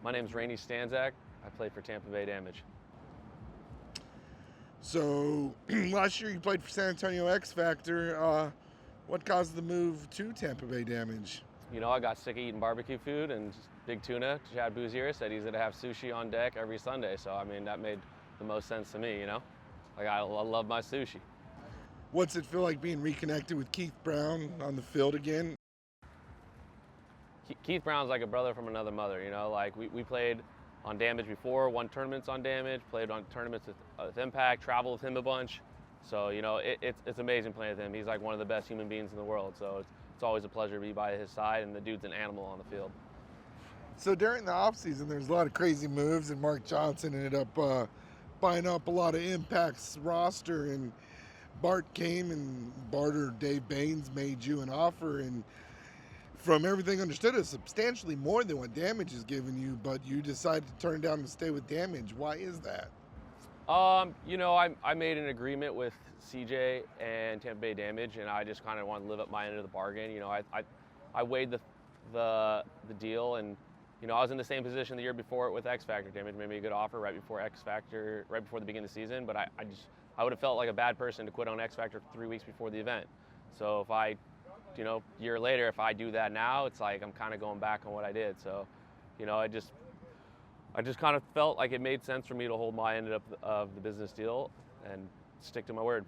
My name's Raney Stanczak. I play for Tampa Bay Damage. So last year you played for San Antonio X Factor. What caused the move to Tampa Bay Damage? You know, I got sick of eating barbecue food and big tuna. Chad Bouzier said he's gonna have sushi on deck every Sunday. So I mean, that made the most sense to me, you know? Like I love my sushi. What's it feel like being reconnected with Keith Brown on the field again? Keith Brown's like a brother from another mother, you know? Like we played on Damage before, won tournaments on Damage, played on tournaments with Impact, traveled with him a bunch. So, you know, it's amazing playing with him. He's like one of the best human beings in the world. So it's always a pleasure to be by his side, and the dude's an animal on the field. So during the offseason, there's a lot of crazy moves, and Mark Johnson ended up buying up a lot of Impact's roster, and Bart came, and Bart or Dave Baines made you an offer, and from everything understood, it's substantially more than what Damage is giving you, but you decided to turn down to stay with Damage. Why is that? You know, I made an agreement with CJ and Tampa Bay Damage, and I just kind of wanted to live up my end of the bargain. You know, I weighed the deal, and you know, I was in the same position the year before with X Factor. Damage made me a good offer right before X Factor, right before the beginning of the season, but I would have felt like a bad person to quit on X Factor 3 weeks before the event. So if I, you know, a year later, if I do that now, it's like I'm kind of going back on what I did. So, you know, I just kind of felt like it made sense for me to hold my end of the business deal and stick to my word.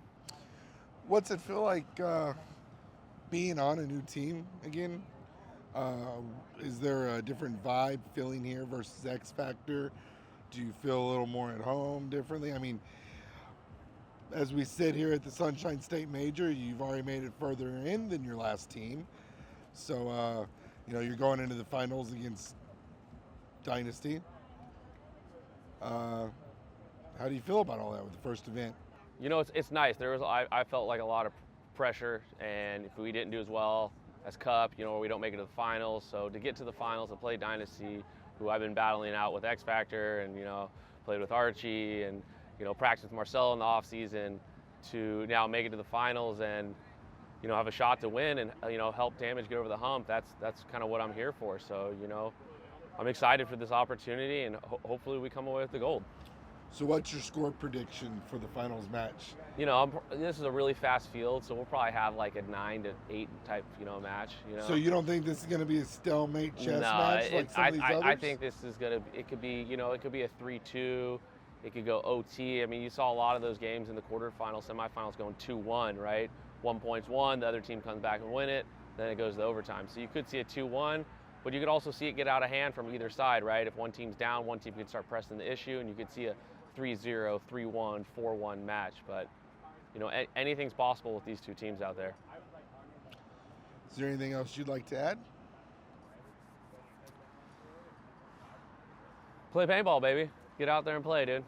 What's it feel like being on a new team again? Is there a different vibe feeling here versus X Factor? Do you feel a little more at home differently? I mean, as we sit here at the Sunshine State Major, you've already made it further in than your last team. So, you know, you're going into the finals against Dynasty. How do you feel about all that with the first event? You know, it's nice. I felt like a lot of pressure, and if we didn't do as well as Cup, you know, or we don't make it to the finals. So to get to the finals and play Dynasty, who I've been battling out with X Factor, and you know, played with Archie, and you know, practiced with Marcel in the off season, to now make it to the finals and you know, have a shot to win and you know, help Damage get over the hump. That's kind of what I'm here for. So you know, I'm excited for this opportunity, and hopefully we come away with the gold. So what's your score prediction for the finals match? You know, this is a really fast field, so we'll probably have like a 9 to 8 type, you know, match. You know. So you don't think this is going to be a stalemate chess match like some of these others? I think this is going to. It could be, you know, it could be a 3-2. It could go OT. I mean, you saw a lot of those games in the quarterfinals, semifinals going 2-1, right? 1 point's won, the other team comes back and win it, then it goes to overtime. So you could see a 2-1. But you could also see it get out of hand from either side, right? If one team's down, one team could start pressing the issue, and you could see a 3-0, 3-1, 4-1 match. But, you know, anything's possible with these two teams out there. Is there anything else you'd like to add? Play paintball, baby. Get out there and play, dude.